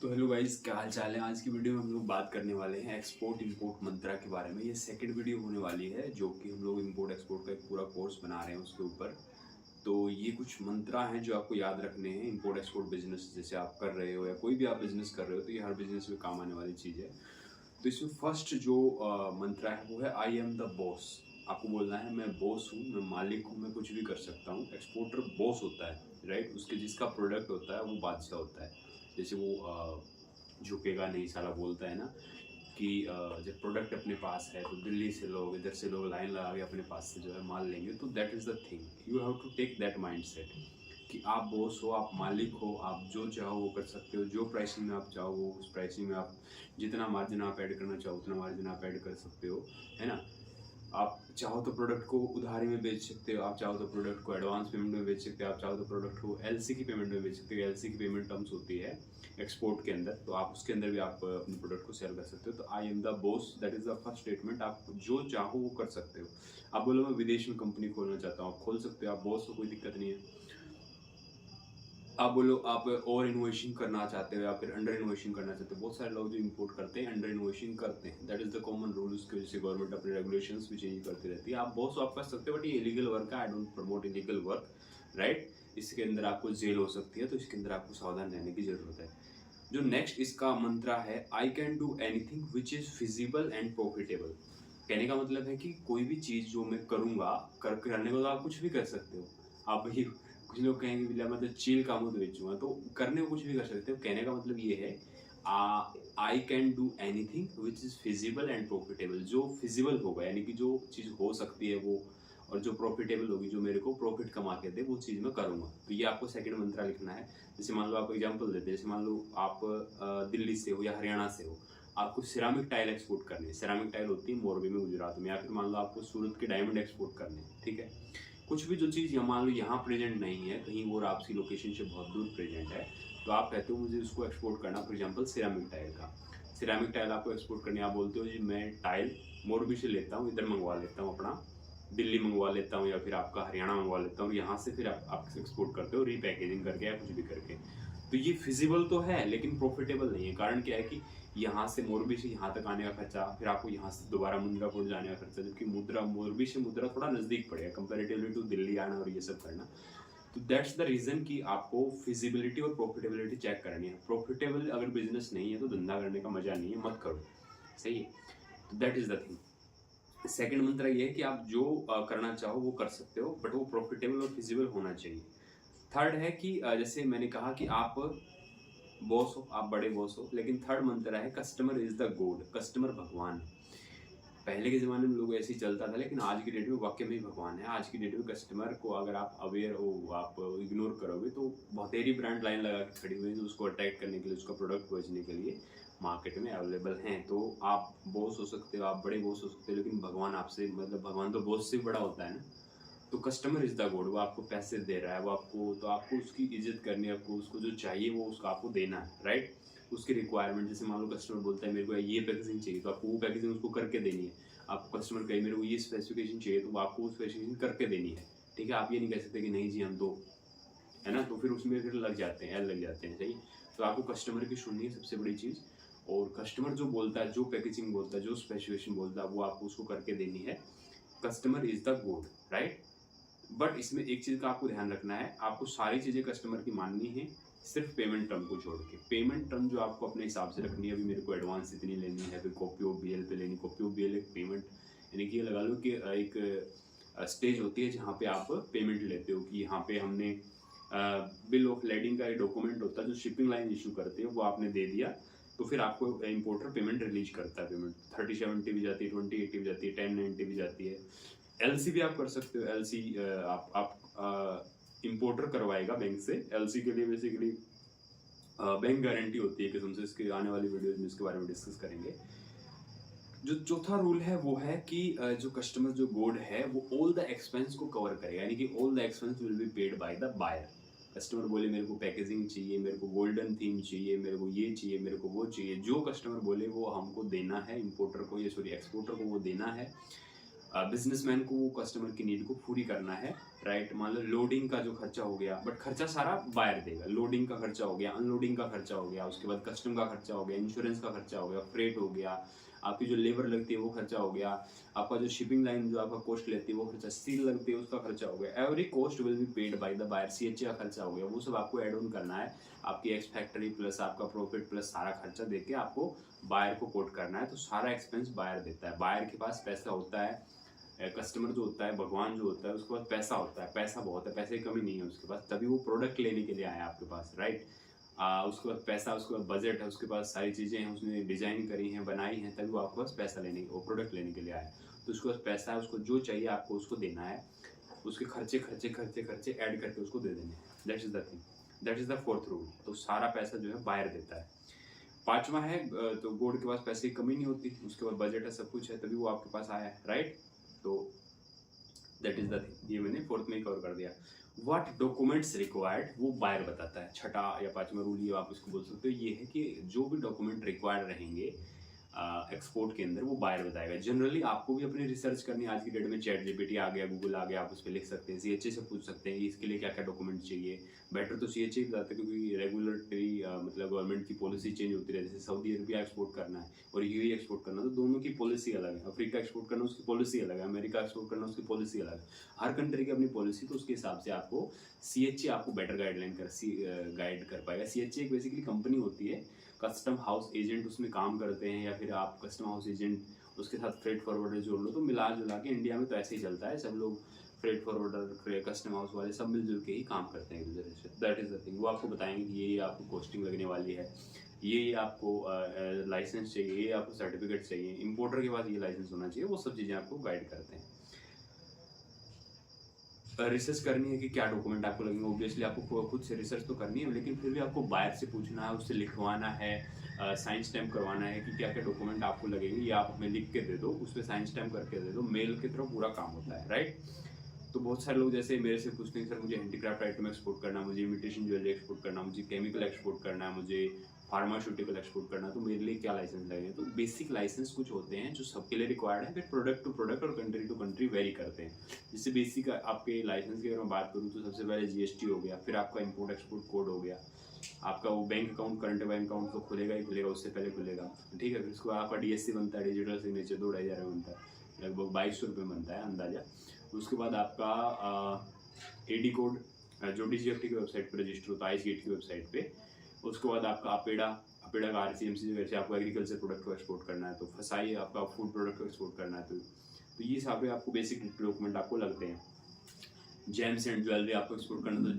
तो hello guys, क्या हाल चाल है। आज की वीडियो में हम लोग बात करने वाले हैं एक्सपोर्ट इंपोर्ट मंत्रा के बारे में। ये सेकंड वीडियो होने वाली है जो कि हम लोग इंपोर्ट एक्सपोर्ट का एक पूरा कोर्स बना रहे हैं उसके ऊपर। तो ये कुछ मंत्रा हैं जो आपको याद रखने हैं इंपोर्ट एक्सपोर्ट बिजनेस जैसे आप कर रहे हो या कोई भी आप बिजनेस कर रहे हो, तो ये हर बिजनेस में काम आने वाली चीज़ है। तो इसमें फर्स्ट जो मंत्रा है वो है आई एम द बॉस। आपको बोलना है मैं बॉस हूँ, मैं मालिक हूँ, मैं कुछ भी कर सकता हूँ। एक्सपोर्टर बॉस होता है, राइट। उसके जिसका प्रोडक्ट होता है वो बादशाह होता है। जैसे वो झुकेगा नहीं साला बोलता है ना कि जब प्रोडक्ट अपने पास है तो दिल्ली से लोग, इधर से लोग लाइन लगा के अपने पास से जो है माल लेंगे। तो that is the thing, you have to take that mindset कि आप बॉस हो, आप मालिक हो, आप जो चाहो वो कर सकते हो। जो प्राइसिंग में आप चाहो वो उस प्राइसिंग में आप जितना मार्जिन आप ऐड करना चाहो उतना मार्जिन आप ऐड कर सकते हो, है ना। आप चाहो तो प्रोडक्ट को उधारी में बेच सकते हो, आप चाहो तो प्रोडक्ट को एडवांस पेमेंट में बेच सकते हो, आप चाहो तो प्रोडक्ट को एलसी की पेमेंट में बेच सकते हो। एलसी की पेमेंट टर्म्स होती है एक्सपोर्ट के अंदर, तो आप उसके अंदर भी आप अपने प्रोडक्ट को सेल कर सकते हो। तो I am the boss, that is the first statement. आप जो चाहो वो कर सकते हो। आप बोलो मैं विदेश में कंपनी खोलना चाहता हूँ, आप खोल सकते हो, आप बॉस हो, कोई दिक्कत नहीं है। आप बोलो आप ओवर इन्वेस्टिंग करना चाहते हो या फिर अंडर इन्वेस्टिंग करना चाहते हो। बहुत सारे लोग जो इंपोर्ट करते हैं अंडर इन्वेस्टिंग करते हैं, that is the common rule. उसकी वजह से गवर्नमेंट अपने रेगुलेशंस भी चेंज करती रहती है। आप बहुत आप कर सकते हो, बट ये इलीगल वर्क है। I don't promote illegal work, right. इसके अंदर आपको जेल हो सकती है, तो इसके अंदर आपको सावधान रहने की जरूरत है। जो नेक्स्ट इसका मंत्रा है, I can do anything which is feasible and profitable. कहने का मतलब है कि कोई भी चीज जो मैं करूंगा, करने को तो आप कुछ भी कर सकते हो। आप भाई, कुछ लोग कहेंगे भैया मैं तो चील का मुंह बेचूंगा, तो करने को कुछ भी कर सकते हो। कहने का मतलब ये है I can do anything which is feasible and profitable. जो फिजिबल होगा यानी कि जो चीज हो सकती है वो, और जो प्रॉफिटेबल होगी, जो मेरे को प्रॉफिट कमा के दे, वो चीज मैं करूंगा। तो ये आपको सेकंड मंत्रा लिखना है। जैसे मान लो, आपको एग्जांपल देते हैं, जैसे मान लो आप दिल्ली से हो या हरियाणा से हो, आपको सिरामिक टाइल एक्सपोर्ट करनी है। सिरामिक टाइल होती है मोरबी में, गुजरात में। या फिर मान लो आपको सूरत के डायमंड एक्सपोर्ट करने हैं, ठीक है। कुछ भी जो चीज़ मान लो यहाँ प्रेजेंट नहीं है, कहीं और आपकी लोकेशन से बहुत दूर प्रेजेंट है, तो आप कहते हो मुझे उसको एक्सपोर्ट करना। फॉर एग्जाम्पल सिरामिक टाइल का, सिरामिक टाइल आपको एक्सपोर्ट करनी, आप बोलते हो जी मैं टाइल मोरबी से लेता हूँ, इधर मंगवा लेता हूँ, अपना दिल्ली मंगवा लेता हूँ या फिर आपका हरियाणा मंगवा लेता हूँ, यहाँ से फिर आप एक्सपोर्ट करते हो रीपैकेजिंग करके या कुछ भी करके। तो ये फिजिबल तो है लेकिन प्रॉफिटेबल नहीं है। कारण क्या है कि यहाँ से मोरबी से यहाँ तक आने का खर्चा, फिर आपको यहाँ से दोबारा मुंद्रापुर जाने का खर्चा, जबकि मुद्रा मोरबी से मुद्रा थोड़ा नजदीक पड़ेगा कंपेरेटिवली टू दिल्ली आना और ये सब करना। तो दैट्स द रीजन कि आपको फिजिबिलिटी और प्रॉफिटेबिलिटी चेक करनी है। प्रॉफिटेबल अगर बिजनेस नहीं है तो धंधा करने का मजा नहीं है, मत करो। सही है, तो that is the thing. Second मंत्र ये है कि आप जो करना चाहो वो कर सकते हो, बट वो प्रॉफिटेबल और फिजिबल होना चाहिए। थर्ड है कि जैसे मैंने कहा कि आप बॉस हो, आप बड़े बॉस हो, लेकिन थर्ड मंत्र है customer is the God. Customer भगवान है। पहले के ज़माने में लोग ऐसे ही चलता था, लेकिन आज की डेट में वाकई में ही भगवान है। आज की डेट में कस्टमर को अगर आप अवेयर हो, आप इग्नोर करोगे तो बहुतेरी ब्रांड लाइन लगा के खड़ी हुई है जो उसको अट्रैक्ट करने के लिए, उसका प्रोडक्ट बेचने के लिए मार्केट में अवेलेबल हैं। तो आप बॉस हो सकते हो, आप बड़े बॉस हो सकते हो, लेकिन भगवान आपसे, मतलब भगवान तो बॉस से बड़ा होता है ना। तो कस्टमर इज द गॉड। वो आपको पैसे दे रहा है, वो आपको, तो आपको उसकी इज्जत करनी है, आपको उसको जो चाहिए वो उसका आपको देना है, राइट। उसकी रिक्वायरमेंट, जैसे मान लो कस्टमर बोलता है मेरे को ये पैकेजिंग चाहिए, तो आपको वो पैकेजिंग उसको करके देनी है। आपको कस्टमर कहे मेरे को ये स्पेसिफिकेशन चाहिए, तो आपको वो स्पेसिफिकेशन करके देनी है। ठीक है, आप ये नहीं कह सकते कि नहीं जी हम तो, है ना, तो फिर उसमें फिर लग जाते हैं, एल लग जाते हैं। सही। तो आपको कस्टमर की सुननी है सबसे बड़ी चीज़। और कस्टमर जो बोलता है, जो पैकेजिंग बोलता है, जो स्पेसिफिकेशन बोलता है, वो आपको उसको करके देनी है। Customer is the good, right. But इसमें एक चीज का आपको ध्यान रखना है, आपको सारी चीजें कस्टमर की माननी है, सिर्फ पेमेंट टर्म को छोड़ के। पेमेंट टर्म जो आपको अपने हिसाब से रखनी है, अभी मेरे को एडवांस इतनी लेनी है, फिर कॉपी ऑफ बीएल पे लेनी। कॉपी ऑफ बीएल एक पेमेंट, यानी कि ये लगा लो कि एक स्टेज होती है जहाँ पे आप पेमेंट लेते हो कि यहाँ पे हमने बिल ऑफ लेडिंग का एक डॉक्यूमेंट होता है जो शिपिंग लाइन इशू करती है, वो आपने दे दिया, तो फिर आपको इंपोर्टर पेमेंट रिलीज करता है। पेमेंट 3070 भी जाती है, 2080 भी जाती है, 1090 भी जाती है। एलसी भी आप कर सकते हो। एलसी आप इंपोर्टर करवाएगा बैंक से। एलसी के लिए बेसिकली बैंक गारंटी होती है किस्म से। इसके आने वाली वीडियोज में इसके बारे में डिस्कस करेंगे। जो चौथा रूल है वो है कि जो कस्टमर जो गोड है वो ऑल द एक्सपेंस को कवर करेगा, यानी कि all the expense will be paid by the buyer. Customer बोले मेरे को पैकेजिंग चाहिए, मेरे को गोल्डन थीम चाहिए, मेरे को ये चाहिए, मेरे को वो चाहिए, जो कस्टमर बोले वो हमको देना है, इंपोर्टर को, ये सॉरी एक्सपोर्टर को वो देना है। बिजनेसमैन को वो कस्टमर की नीड को पूरी करना है, राइट। मान लो लोडिंग का जो खर्चा हो गया, बट खर्चा सारा बायर देगा। लोडिंग का खर्चा हो गया, अनलोडिंग का खर्चा हो गया, उसके बाद कस्टम का खर्चा हो गया, इंश्योरेंस का खर्चा हो गया, फ्रेट हो गया, आपकी जो लेबर लगती है वो खर्चा हो गया, आपका जो शिपिंग लाइन जो आपका कॉस्ट लेती है वो खर्चा, स्टील लगती है उसका खर्चा हो गया। Every cost will be paid by the buyer. CHA का खर्चा हो गया, वो सब आपको एड ऑन करना है। आपकी एक्स फैक्ट्री प्लस आपका प्रॉफिट प्लस सारा खर्चा देके आपको बायर को कोट करना है। तो सारा एक्सपेंस बायर देता है। बायर के पास पैसा होता है, कस्टमर जो होता है भगवान जो होता है, उसके पास पैसा होता है, पैसा बहुत है, पैसे की कमी नहीं है उसके पास, तभी वो प्रोडक्ट लेने के लिए आया आपके पास, राइट। उसके पास पैसा, उसके पास बजट है, उसके पास सारी चीज़ें हैं, उसने डिजाइन करी हैं, बनाई हैं, तभी वो आपके पास पैसा लेने वो प्रोडक्ट लेने के लिए आया। तो उसके पास पैसा है, उसको जो चाहिए आपको उसको देना है, उसके खर्चे खर्चे खर्चे खर्चे ऐड करके उसको दे देने हैं। That is the thing, that is the fourth rule. तो सारा पैसा जो है बायर देता है। पांचवा है तो गोड के पास पैसे की कमी नहीं होती, उसके बाद बजट है, सब कुछ है, तभी वो आपके पास आया है, राइट। तो दैट इज द थिंग, ये मैंने फोर्थ में ही कवर कर दिया। व्हाट डॉक्यूमेंट्स रिक्वायर्ड वो बायर बताता है। छठा या पांचवा रूल ये आप इसको बोल सकते हो, ये है कि जो भी डॉक्यूमेंट रिक्वायर्ड रहेंगे एक्सपोर्ट के अंदर वो बायर बताएगा। जनरली आपको भी अपनी रिसर्च करनी है। आज की डेट में चैट जीपीटी आ गया, गूगल आ गया, आप उस पर लिख सकते हैं, सीएचए से पूछ सकते हैं इसके लिए क्या क्या डॉक्यूमेंट चाहिए। बेटर तो सीएचए ही बताता है, क्योंकि रेगुलेटरी मतलब गवर्नमेंट की पॉलिसी चेंज होती रहती है। जैसे सऊदी अरबिया एक्सपोर्ट करना है और यूएई एक्सपोर्ट करना, तो दोनों की पॉलिसी अलग है। अफ्रीका एक्सपोर्ट करना उसकी पॉलिसी अलग है, अमेरिका एक्सपोर्ट करना उसकी पॉलिसी अलग है। हर कंट्री की अपनी पॉलिसी, तो उसके हिसाब से आपको सीएचए आपको बेटर गाइड कर पाएगा। सीएचए एक बेसिकली कंपनी होती है, कस्टम हाउस एजेंट उसमें काम करते हैं, या फिर आप कस्टम हाउस एजेंट उसके साथ फ्रेट फॉरवर्डर जोड़ लो। तो मिला जुला के इंडिया में तो ऐसे ही चलता है, सब लोग फ्रेट फॉरवर्डर कस्टम हाउस वाले सब मिलजुल के ही काम करते हैं एक दूसरे से। That is the thing. वो आपको बताएंगे कि ये आपको कॉस्टिंग लगने वाली है, ये आपको लाइसेंस चाहिए, ये आपको सर्टिफिकेट चाहिए, इंपोर्टर के पास ये लाइसेंस होना चाहिए, वो सब चीज़ें आपको गाइड करते हैं। रिसर्च करनी है कि क्या डॉक्यूमेंट आपको लगेंगे। ऑब्वियसली आपको खुद से रिसर्च तो करनी है, लेकिन फिर भी आपको बायर से पूछना है, उससे लिखवाना है, साइन स्टैम्प करवाना है कि क्या क्या डॉक्यूमेंट आपको लगेंगे। ये आप हमें लिख के दे दो, उस पर साइन स्टैम्प करके दे दो, मेल की तरफ पूरा काम होता है, राइट। तो बहुत सारे लोग जैसे मेरे से पूछते हैं, सर मुझे हैंडीक्राफ्ट आइटम एक्सपोर्ट करना, मुझे इमिटेशन ज्वेलरी एक्सपोर्ट करना, मुझे केमिकल एक्सपोर्ट करना है, मुझे फार्मास्यूटिकल एक्सपोर्ट करना, तो मेरे लिए क्या लाइसेंस लगेंगे। तो बेसिक लाइसेंस कुछ होते हैं जो सबके लिए रिक्वायर्ड है, फिर प्रोडक्ट टू प्रोडक्ट और कंट्री टू कंट्री वेरी करते हैं। जिससे बेसिक आपके लाइसेंस की अगर मैं बात करूँ तो सबसे पहले जीएसटी हो गया, फिर आपका इंपोर्ट एक्सपोर्ट कोड हो गया, आपका वो bank account current bank account तो खुलेगा ही खुलेगा, उससे पहले खुलेगा, ठीक है। फिर उसके बाद आपका डीएससी बनता है, डिजिटल सिग्नेचर 2-2,500 में बनता है, लगभग 2200 रुपये बनता है अंदाजा। उसके बाद आपका एडी कोड जो डीजीएफटी की वेबसाइट पर रजिस्टर होता है, आइस गेट की वेबसाइट पे। उसके बाद आपका अपेडा का आरसीएमसी वैसे आपको एग्रीकल्चर प्रोडक्ट को एक्सपोर्ट करना है, तो फसाई आपका फूड प्रोडक्ट को एक्सपोर्ट करना है, तो ये सारे आपको बेसिक डॉक्यूमेंट आपको लगते हैं। जेम्स एंड ज्वेलरी आपको एक्सपोर्ट करना, तो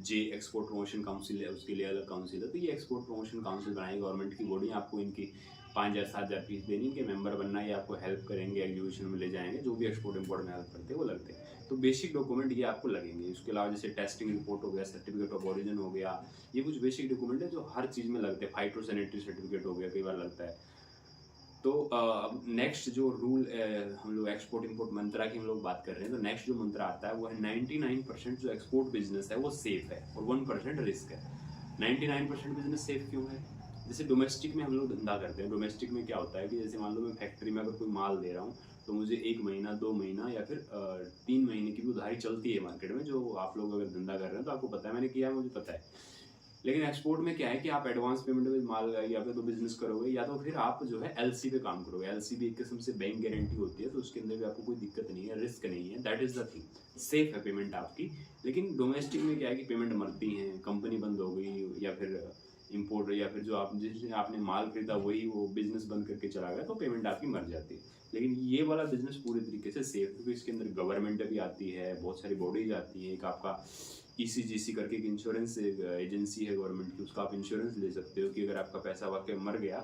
जी एक्सपोर्ट प्रमोशन काउंसिल है, उसके लिए अलग काउंसिल है। तो ये एक्सपोर्ट प्रमोशन काउंसिल बनाई गवर्नमेंट की बॉडी, आपको इनकी 5,000-7,000 फीस देनी, इनके मेंबर बनना, ये आपको हेल्प करेंगे, एग्जीबिशन में ले जाएंगे, जो भी एक्सपोर्ट इंपोर्ट में हेल्प करते हैं वो लगते हैं। तो बेसिक डॉक्यूमेंट ये आपको लगेंगे। उसके अलावा जैसे टेस्टिंग रिपोर्ट हो गया, सर्टिफिकेट ऑफ ओरिजिन हो गया, ये कुछ बेसिक डॉक्यूमेंट है जो हर चीज़ में लगते हैं। फाइटोसैनिटरी सर्टिफिकेट हो गया, कई बार लगता है। तो अब नेक्स्ट जो रूल हम लोग एक्सपोर्ट इंपोर्ट मंत्रा की हम लोग बात कर रहे हैं, तो नेक्स्ट जो मंत्रा आता है वो है 99% जो एक्सपोर्ट बिजनेस है वो सेफ है और 1% रिस्क है। 99% बिजनेस सेफ क्यों है? जैसे डोमेस्टिक में हम लोग धंधा करते हैं, डोमेस्टिक में क्या होता है कि जैसे मान लो मैं फैक्ट्री में अगर कोई माल दे रहा हूँ, तो मुझे 1 महीना 2 महीना या फिर 3 महीने की भी उधारी चलती है मार्केट में। जो आप लोग अगर धंधा कर रहे हैं तो आपको पता है, मैंने किया है, मुझे पता है। लेकिन एक्सपोर्ट में क्या है कि आप एडवांस पेमेंट में माल या फिर तो बिजनेस करोगे, या तो फिर आप जो है एलसी पे काम करोगे। एलसी भी एक किस्म से बैंक गारंटी होती है, तो उसके अंदर भी आपको कोई दिक्कत नहीं है, रिस्क नहीं है। That is the thing, safe है पेमेंट आपकी। लेकिन डोमेस्टिक में क्या है कि पेमेंट मरती है, कंपनी बंद हो गई, या फिर इम्पोर्ट, या फिर जो आप जिसने आपने माल खरीदा वही वो बिजनेस बंद करके चला गया, तो पेमेंट आपकी मर जाती है। लेकिन ये वाला बिजनेस पूरे तरीके से सेफ है, क्योंकि इसके अंदर गवर्नमेंट भी आती है, बहुत सारी बॉडीज आती है। एक आपका ईसीजीसी करके एक इंश्योरेंस एजेंसी है गवर्नमेंट की, उसका आप इंश्योरेंस ले सकते हो कि अगर आपका पैसा वाकई मर गया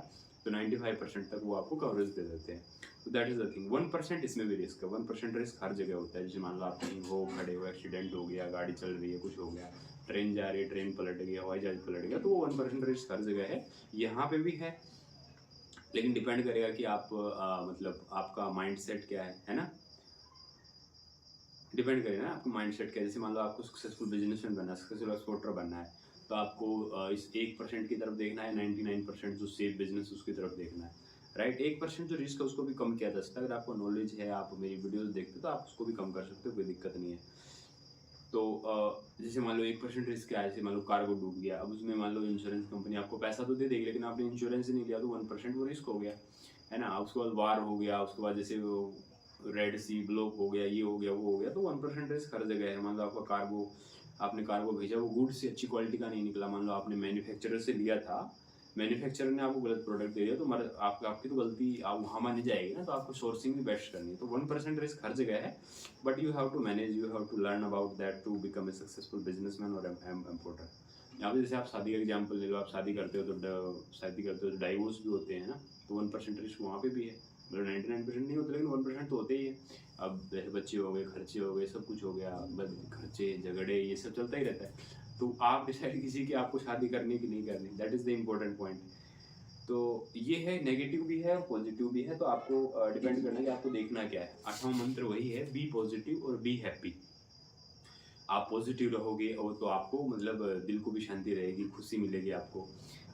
तो 95% तक वो आपको कवरेज दे देते हैं। तो दैट इज द थिंग। 1% इसमें भी रिस्क है। 1% रिस्क हर जगह होता है। जैसे मान लो आप कहीं हो, खड़े हो, एक्सीडेंट हो गया, गाड़ी चल रही है, कुछ हो गया, ट्रेन जा रही है, ट्रेन पलट गई, हवाई जहाज पलट गया, तो वो 1% रिस्क हर जगह है, यहाँ पे भी है। लेकिन डिपेंड करेगा कि आप मतलब आपका माइंड सेट क्या है ना, डिपेंड करेगा ना आपका माइंड सेट क्या है। जैसे मान लो आपको सक्सेसफुल बिजनेसमैन बनना है, सक्सेसफुल एक्सपोर्टर बनना है, तो आपको इस 1% की तरफ देखना है, 99% जो सेफ बिजनेस उसकी तरफ देखना है, राइट। 1% जो रिस्क है उसको भी कम किया जा सकता है। अगर आपको नॉलेज है, आप मेरी वीडियोस देखते हो तो आप उसको भी कम कर सकते हो, कोई दिक्कत नहीं है। तो जैसे मान लो 1% रिस्क है, ऐसे मान लो कार्गो डूब गया, अब उसमें मान लो इंश्योरेंस कंपनी आपको पैसा तो दे देगी, लेकिन आपने इंश्योरेंस ही नहीं लिया तो 1% वो रिस्क हो गया, है ना। उसके बाद वार हो गया, उसके बाद जैसे वो रेड सी ब्लॉक हो गया, ये हो गया, वो हो गया, तो 1% रिस्क हर जगह है। मान लो आपका कार्गो, आपने कार्गो भेजा, वो गुड्स अच्छी क्वालिटी का नहीं निकला, मान लो आपने मैन्युफैक्चरर से लिया था, मैन्युफैक्चरर ने आपको गलत प्रोडक्ट दे दिया, तो आपकी तो गलती आप वहाँ मानी जाएगी ना। तो आपको सोर्सिंग भी बेस्ट करनी है। तो 1% रिस्क हर जगह है, but you have to manage, you have to learn about that to become a successful businessman और इम्पोर्टर। यहाँ पे जैसे आप शादी का एग्जाम्पल ले लो, आप शादी करते हो तो डाइवोर्स भी होते हैं ना, तो 1% रिस्क वहाँ पे भी है। मतलब 99% नहीं होते, लेकिन 1% तो होते ही है। अब जैसे बच्चे हो गए, खर्चे हो गए, सब कुछ हो गया, खर्चे झगड़े ये सब चलता ही रहता है। तो आप डिसाइड कीजिए कि आपको शादी करनी है कि नहीं करनी, that is the important point. तो ये है, नेगेटिव भी है और पॉजिटिव भी है, तो आपको डिपेंड करना है कि आपको देखना क्या है। 8वां मंत्र वही है, बी पॉजिटिव और बी हैप्पी। आप पॉजिटिव रहोगे और तो आपको मतलब दिल को भी शांति रहेगी, खुशी मिलेगी आपको।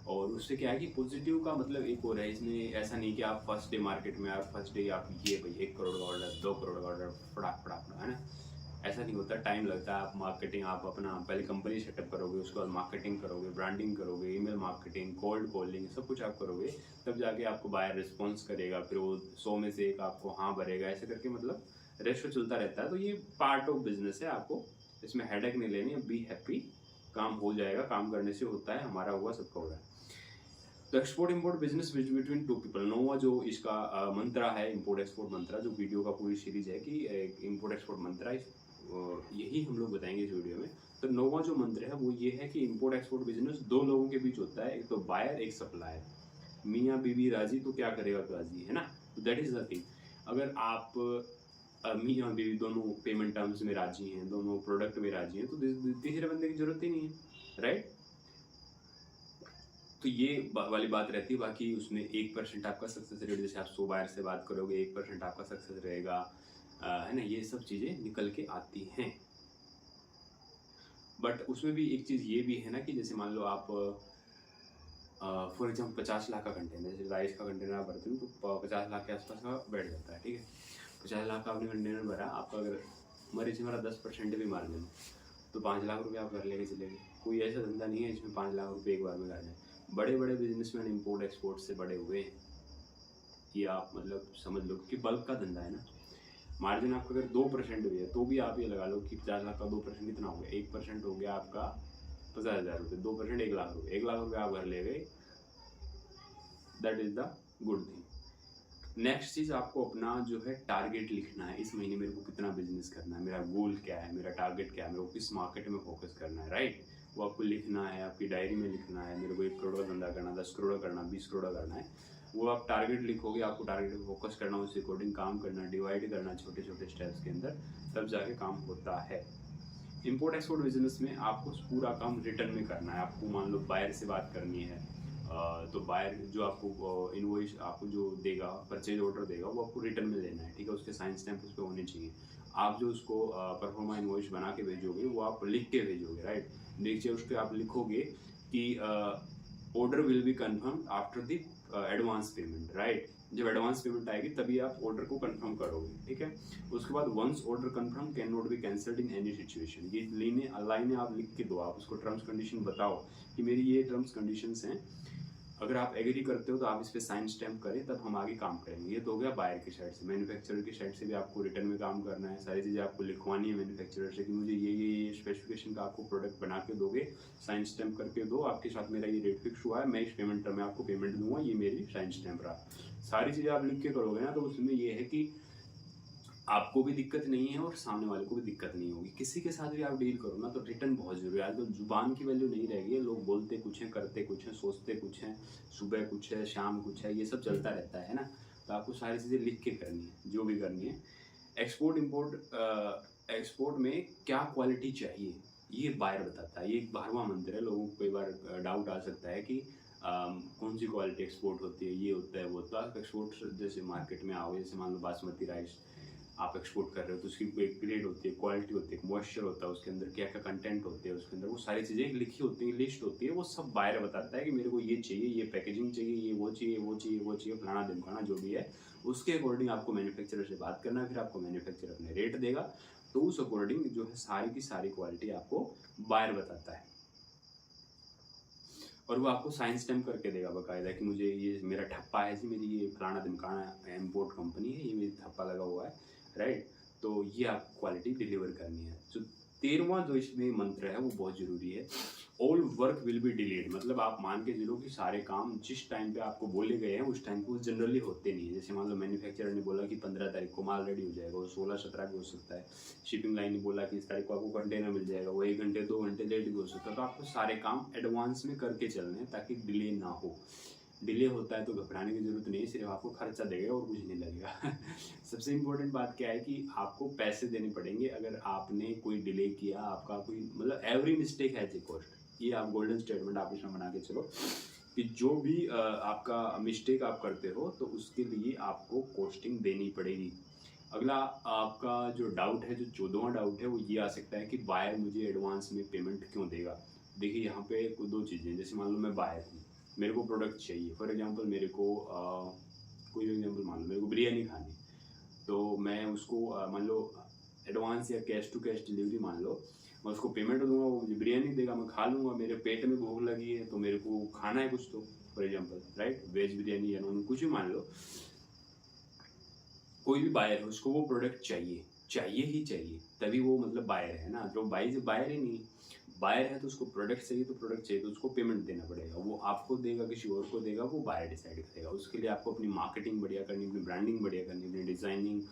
और उससे क्या है कि पॉजिटिव का मतलब एक और है, इसमें ऐसा नहीं कि आप फर्स्ट डे मार्केट में, आप फर्स्ट डे आप ये भाई 1 करोड़ का ऑर्डर, 2 करोड़ का ऑर्डर, फटाक फटाक, है ना। ऐसा नहीं होता, टाइम लगता है। आप मार्केटिंग, आप अपना पहले कंपनी सेटअप करोगे, उसके बाद मार्केटिंग करोगे, ब्रांडिंग करोगे, ईमेल मार्केटिंग, कोल्ड कॉलिंग, सब कुछ आप करोगे, तब जाके आपको बायर रिस्पॉन्स करेगा, फिर वो 100 में से एक आपको हाँ भरेगा, ऐसे करके मतलब रेशो चलता रहता है। तो ये पार्ट ऑफ बिजनेस है, आपको इसमें हेडेक नहीं लेनी, बी हैप्पी, काम हो जाएगा, काम करने से होता है, हमारा हुआ सबका हो रहा है। तो export import business between 2 people, नोवा जो इसका मंत्रा है, इम्पोर्ट एक्सपोर्ट मंत्रा, जो वीडियो का पूरी सीरीज है कि इम्पोर्ट एक्सपोर्ट मंत्रा, यही हम लोग बताएंगे इस वीडियो में। तो नोवा जो मंत्र है वो ये है कि इम्पोर्ट एक्सपोर्ट बिजनेस 2 लोगों के बीच होता है, एक तो बायर, एक सप्लायर। मियाँ बीवी राजी तो क्या करेगा काजी, है ना। तो दैट इज द थिंग। अगर आप मियाँ बीवी दोनों पेमेंट टर्म्स में राजी हैं, दोनों प्रोडक्ट में राजी हैं, तो तीसरे बंदे की जरूरत ही नहीं है, राइट। तो ये वाली बात रहती है। बाकी उसमें 1% आपका सक्सेस रेट, जैसे आप 100 बायर से बात करोगे 1% आपका सक्सेस रहेगा, है ना। ये सब चीज़ें निकल के आती हैं। बट उसमें भी एक चीज़ ये भी है ना कि जैसे मान लो आप फॉर एग्जाम्पल 50 लाख का कंटेनर, जैसे राइस का कंटेनर आप भरते हो तो 50 लाख के आसपास का बैठ जाता है, ठीक है। 50 लाख का आपने कंटेनर भरा, आपका अगर मरीज हमारा 10% भी मार लें तो 5 लाख रुपये आप घर लेके चले गए। कोई ऐसा धंधा नहीं है जिसमें 5 लाख रुपये एक बार में आ जाए। बड़े बड़े बिजनेसमैन इम्पोर्ट एक्सपोर्ट से बड़े हुए हैं, ये आप मतलब समझ लो कि बल्क का धंधा है ना। मार्जिन आपका अगर 2% भी है तो भी आप ये लगा लो कि 50 लाख का 2% कितना हो गया, 1% हो गया आपका 50,000 रुपये, 2% 1 लाख रुपये, 1 लाख रुपये आप घर ले गए, that is the good thing. Next चीज, आपको अपना जो है टारगेट लिखना है। इस महीने मेरे को कितना बिजनेस करना है, मेरा गोल क्या है, मेरा टारगेट क्या है, मेरे को किस मार्केट में फोकस करना है, राइट। वो आपको लिखना है, आपकी डायरी में लिखना है। मेरे को 1 करोड़ का धंधा करना, 10 करोड़ का करना, 20 करोड़ का करना है। वो आप टारगेट लिखोगे, आपको टारगेट पे फोकस करना, उसके अकॉर्डिंग काम करना, डिवाइड करना छोटे छोटे स्टेप्स के अंदर, तब जाके काम होता है। इम्पोर्ट एक्सपोर्ट बिजनेस में आपको पूरा काम रिटर्न में करना है। आपको मान लो बायर से बात करनी है, तो बायर जो आपको इनवॉइस आपको जो देगा, परचेज ऑर्डर देगा, वो आपको रिटर्न में लेना है, ठीक है। उसके साइन स्टैम्प उस पर होने चाहिए। आप जो उसको परफॉर्मा इनवॉइस बना के भेजोगे, वो आप लिख के भेजोगे, राइट। नीचे उस पर आप लिखोगे कि order will be confirm after the advance payment, right. जब एडवांस पेमेंट आएगी तभी आप ऑर्डर को कंफर्म करोगे, ठीक है। उसके बाद once order confirm can not be cancelled in any situation, ये लाइनें आप लिख के दो। आप उसको टर्म्स कंडीशन बताओ कि मेरी ये टर्म्स कंडीशंस हैं, अगर आप एग्री करते हो तो आप इस पर साइन स्टैम्प करें, तब हम आगे काम करेंगे। ये तो हो गया बायर की साइड से। मैन्युफैक्चरर की साइड से भी आपको रिटर्न में काम करना है, सारी चीज़ें आपको लिखवानी है मैन्युफैक्चरर से कि मुझे ये स्पेसिफिकेशन का आपको प्रोडक्ट बना के दोगे, साइन स्टैम्प करके दो, आपके साथ मेरा ये रेट फिक्स हुआ है, मैं इस पेमेंट टर्म में आपको पेमेंट दूंगा, ये मेरी साइन स्टैम्प रहा। सारी चीज़ें आप लिख के करोगे ना, तो उसमें ये है कि आपको भी दिक्कत नहीं है और सामने वाले को भी दिक्कत नहीं होगी। किसी के साथ भी आप डील करो ना, तो रिटर्न बहुत जरूरी है। आजकल जुबान की वैल्यू नहीं रह गई है, लोग बोलते कुछ हैं, करते कुछ हैं, सोचते कुछ हैं, सुबह कुछ है, शाम कुछ है, ये सब चलता रहता है ना। तो आपको सारी चीज़ें लिख के करनी है, जो भी करनी है। एक्सपोर्ट इम्पोर्ट एक्सपोर्ट में क्या क्वालिटी चाहिए, ये बायर बताता है। ये एक 12वां मंत्र है। लोगों को कई बार डाउट आ सकता है कि कौन सी क्वालिटी एक्सपोर्ट होती है, ये होता है वो होता है। एक्सपोर्ट जैसे मार्केट में आओगे, जैसे मान लो बासमती राइस, आप एक्सपोर्ट कर रहे हो तो उसकी एक ग्रेड होती है, क्वालिटी होती है, मॉइस्चर होता है उसके अंदर, क्या क्या कंटेंट होते हैं उसके अंदर, वो सारी चीज़ें लिखी होती हैं, लिस्ट होती है, वो सब बायर बताता है कि मेरे को ये चाहिए, ये पैकेजिंग चाहिए, ये वो चाहिए, वो चाहिए, वो चाहिए, फलाना ढिमकाना जो भी है, उसके अकॉर्डिंग आपको मैन्युफैक्चरर से बात करना है, फिर आपको मैन्युफैक्चरर अपने रेट देगा, तो उस अकॉर्डिंग जो है सारी की सारी क्वालिटी आपको बायर बताता है, और वो आपको साइन स्टैम्प करके देगा बाकायदा कि मुझे ये मेरा ठप्पा है जी, मेरी ये फलाना ढिमकाना इम्पोर्ट कंपनी है, ये मेरी ठप्पा लगा हुआ है, राइट। तो ये आप क्वालिटी डिलीवर करनी है। जो 13वां जो इसमें मंत्र है वो बहुत जरूरी है, all work will be delayed, मतलब आप मान के चलो कि सारे काम जिस टाइम पे आपको बोले गए हैं उस टाइम पे वो जनरली होते नहीं है। जैसे मान लो मैन्युफैक्चरर ने बोला कि 15 तारीख को माल रेडी हो जाएगा, वो 16-17 भी हो सकता है। शिपिंग लाइन ने बोला कि इस तारीख को आपको कंटेनर मिल जाएगा, वो 1 घंटे 2 घंटे लेट भी हो सकता है। तो आपको सारे काम एडवांस में करके चलने हैं ताकि डिले ना हो। डिले होता है तो घबराने की जरूरत नहीं है, सिर्फ आपको खर्चा देगा और कुछ नहीं लगेगा। सबसे इम्पोर्टेंट बात क्या है कि आपको पैसे देने पड़ेंगे अगर आपने कोई डिले किया, आपका कोई मतलब every mistake has a cost. ये आप गोल्डन स्टेटमेंट आप इसमें बना के चलो कि जो भी आपका मिस्टेक आप करते हो तो उसके लिए आपको कॉस्टिंग देनी पड़ेगी। अगला आपका जो डाउट है, जो 14वां डाउट है, वो ये आ सकता है कि बायर मुझे एडवांस में पेमेंट क्यों देगा। देखिए यहाँ पे दो चीज़ें, जैसे मान लो मैं बायर हूँ, मेरे को प्रोडक्ट चाहिए, फॉर एग्जांपल मेरे को कोई एग्जांपल मान लो मेरे को बिरयानी खानी, तो मैं उसको मान लो एडवांस या कैश टू कैश डिलीवरी मान लो, मैं उसको पेमेंट दूंगा, वो मुझे बिरयानी देगा, मैं खा लूँगा, मेरे पेट में भूख लगी है तो मेरे को खाना है कुछ, तो for example right, veg biryani या नॉन, कुछ भी मान लो, कोई भी बायर है उसको वो प्रोडक्ट चाहिए, चाहिए ही चाहिए, तभी वो मतलब बायर है ना। जो बायर ही नहीं, बायर है तो उसको प्रोडक्ट चाहिए, तो प्रोडक्ट चाहिए तो उसको पेमेंट देना पड़ेगा, वो आपको देगा किसी और को देगा, वो बायर डिसाइड करेगा। उसके लिए आपको अपनी मार्केटिंग बढ़िया करनी, अपनी ब्रांडिंग बढ़िया करनी, अपनी डिजाइनिंग,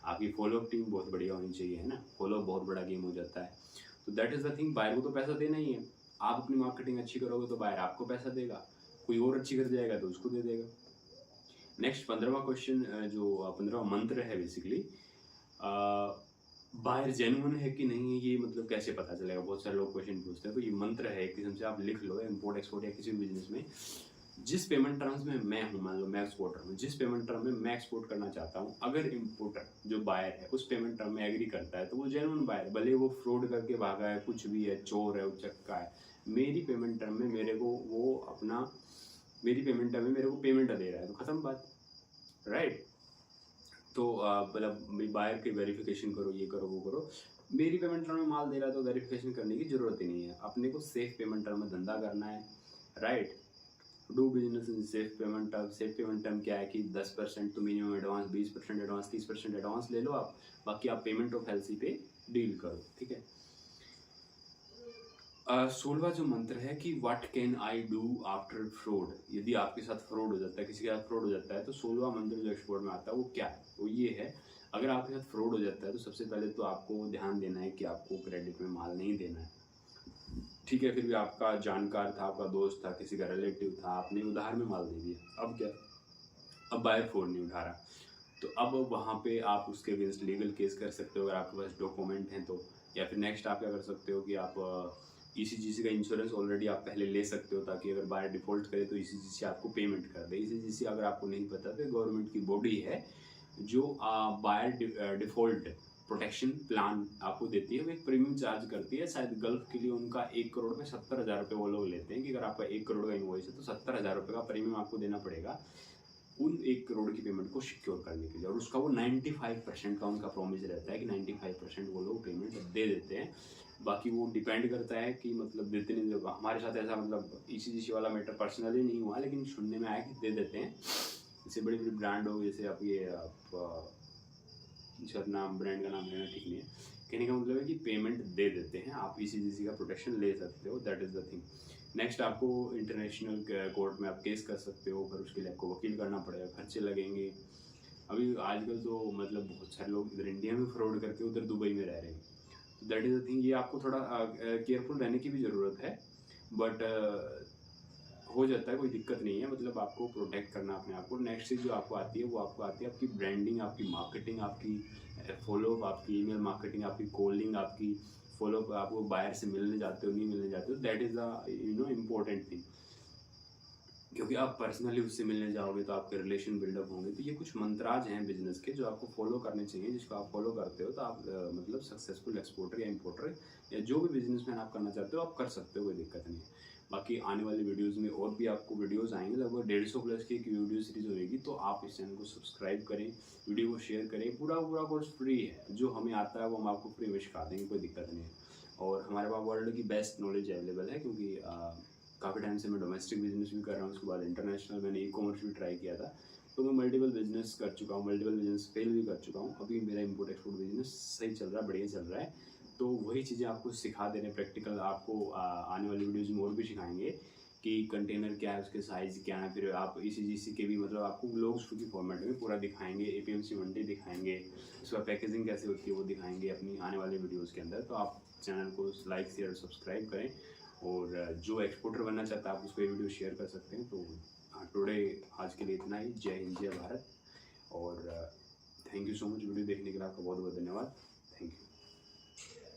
आपकी फॉलोअप टीम बहुत बढ़िया होनी चाहिए, है ना। फॉलोअप बहुत बड़ा गेम हो जाता है। तो that is the thing, buyer को तो पैसा देना ही है। आप अपनी मार्केटिंग अच्छी करोगे तो बायर आपको पैसा देगा, कोई और अच्छी कर जाएगा तो उसको दे देगा। नेक्स्ट 15वां क्वेश्चन, जो 15वां मंत्र है बेसिकली, बायर जेन्युइन है कि नहीं है, ये मतलब कैसे पता चलेगा, बहुत सारे लोग क्वेश्चन पूछते हैं। तो ये मंत्र है एक किस्म से, आप लिख लो इम्पोर्ट एक्सपोर्ट या किसी भी बिजनेस में, जिस पेमेंट टर्म्स में मैं हूँ, मान लो मैं एक्सपोर्टर हूँ, जिस पेमेंट टर्म में मैं एक्सपोर्ट करना चाहता हूँ, अगर इम्पोर्टर जो बायर है उस पेमेंट टर्म में एग्री करता है तो वो जेन्युइन बायर, भले वो फ्रॉड करके भागा है, कुछ भी है, चोर है, उचक्का है, मेरी पेमेंट टर्म में मेरे को वो अपना, मेरी पेमेंट टर्म में मेरे को पेमेंट दे रहा है, तो खत्म बात, राइट। तो मतलब बायर की वेरिफिकेशन करो, ये करो, वो करो, मेरी पेमेंट टर्म में माल दे रहा है तो वेरिफिकेशन करने की जरूरत ही नहीं है। अपने को सेफ पेमेंट टर्म में धंधा करना है, right. Do business in safe payment term. Safe payment term क्या है कि 10% तो मिनिमम एडवांस, 20% एडवांस, 30% एडवांस ले लो आप, बाकी आप पेमेंट ऑफ एलसी पे डील करो, ठीक है। 16वां जो मंत्र है कि what can I do after fraud, यदि आपके साथ फ्रॉड हो जाता है, किसी के साथ फ्रॉड हो जाता है, तो 16वां मंत्र जो एक्सपोर्ट में आता है वो क्या है, वो ये है, अगर आपके साथ फ्रॉड हो जाता है तो सबसे पहले तो आपको ध्यान देना है कि आपको क्रेडिट में माल नहीं देना है, ठीक है। फिर भी आपका जानकार था, आपका दोस्त था, किसी का रिलेटिव था, आपने उधार में माल दे दिया, अब क्या, अब बायर फोन नहीं उठा रहा, तो अब वहाँ पे आप उसके अगेंस्ट लीगल केस कर सकते हो अगर आपके पास डॉक्यूमेंट हैं तो, या फिर नेक्स्ट आप क्या कर सकते हो कि आप ईसीजीसी का इंश्योरेंस ऑलरेडी आप पहले ले सकते हो, ताकि अगर बायर डिफॉल्ट करे तो ईसीजीसी आपको पेमेंट कर दे। ईसीजीसी अगर आपको नहीं पता तो गवर्नमेंट की बॉडी है जो बायर डिफॉल्ट प्रोटेक्शन प्लान आपको देती है, वो एक प्रीमियम चार्ज करती है। शायद गल्फ के लिए उनका 1 करोड़ में 70,000 रुपये वो लोग लेते हैं कि अगर आपका 1 करोड़ का इनवॉइस है तो 70,000 रुपये का प्रीमियम आपको देना पड़ेगा उन 1 करोड़ की पेमेंट को सिक्योर करने के लिए, और उसका वो 95% का उनका प्रॉमिस रहता है कि 95% वो लोग पेमेंट दे देते हैं। बाकी वो डिपेंड करता है कि मतलब देते नहीं देते। हमारे साथ ऐसा मतलब ईसीजीसी वाला मैटर पर्सनली नहीं हुआ, लेकिन सुनने में आया कि दे देते हैं। जैसे बड़ी बड़ी ब्रांड हो, जैसे आप ये आप नाम ब्रांड का नाम लेना ठीक नहीं है, कहने का मतलब है कि पेमेंट दे देते हैं, आप ईसीजीसी का प्रोटेक्शन ले सकते हो, that is the thing. Next आपको इंटरनेशनल कोर्ट में आप केस कर सकते हो, पर उसके लिए आपको वकील करना पड़ेगा, खर्चे लगेंगे। अभी आजकल तो मतलब बहुत सारे लोग इधर इंडिया में फ्रॉड करके उधर दुबई में रह रहे हैं, तो दैट इज़ द थिंग। ये आपको थोड़ा केयरफुल रहने की भी ज़रूरत है, बट हो जाता है, कोई दिक्कत नहीं है, मतलब आपको प्रोटेक्ट करना अपने आप को। नेक्स्ट चीज़ जो आपको आती है वो आपको आती है आपकी ब्रांडिंग, आपकी मार्केटिंग, आपकी फॉलोअप, आपकी ईमेल मार्केटिंग, आपकी कॉलिंग, आपकी फॉलोअप, आपको बायर से मिलने जाते हो नहीं मिलने जाते हो, that is the important thing. क्योंकि आप पर्सनली उससे मिलने जाओगे तो आपके रिलेशन बिल्डअप होंगे। तो ये कुछ मंत्राज हैं बिजनेस के जो आपको फॉलो करने चाहिए, जिसको आप फॉलो करते हो तो आप मतलब सक्सेसफुल एक्सपोर्टर या इंपोर्टर या जो भी बिजनेसमैन आप करना चाहते हो आप कर सकते हो, कोई दिक्कत नहीं है। बाकी आने वाली वीडियोस में और भी आपको वीडियोस आएंगे, लगभग 150 प्लस की एक वीडियो सीरीज होगी। तो आप इस चैनल को सब्सक्राइब करें, वीडियो को शेयर करें। पूरा पूरा कोर्स फ्री है, जो हमें आता है वो हम आपको फ्री में सिखा देंगे, कोई दिक्कत नहीं है। और हमारे पास वर्ल्ड की बेस्ट नॉलेज अवेलेबल है, क्योंकि काफ़ी टाइम से मैं डोमेस्टिक बिजनेस भी कर रहा हूँ, उसके बाद इंटरनेशनल मैंने ई कॉमर्स भी ट्राई किया था। तो मैं मल्टीपल बिजनेस कर चुका हूँ, मल्टीपल बिजनेस फेल भी कर चुका हूँ। अभी मेरा इंपोर्ट एक्सपोर्ट बिजनेस सही चल रहा है, बढ़िया चल रहा है। तो वही चीज़ें आपको सिखा दे रहे हैं प्रैक्टिकल। आपको आने वाली वीडियोज़ में और भी सिखाएंगे कि कंटेनर क्या है, उसके साइज़ क्या है। फिर आप ECGC के भी मतलब आपको व्लॉग्स की फॉर्मेट में पूरा दिखाएंगे, APMC मंडी दिखाएंगे, उसका पैकेजिंग कैसे होती है वो दिखाएंगे अपनी आने वाले वीडियोज़ के अंदर। तो आप चैनल को लाइक शेयर सब्सक्राइब करें, और जो एक्सपोर्टर बनना चाहता है आप उसको ये वीडियो शेयर कर सकते हैं। तो टुडे आज के लिए इतना ही। जय हिंद, जय भारत, और thank you so much. Video देखने के लिए आपका बहुत बहुत धन्यवाद।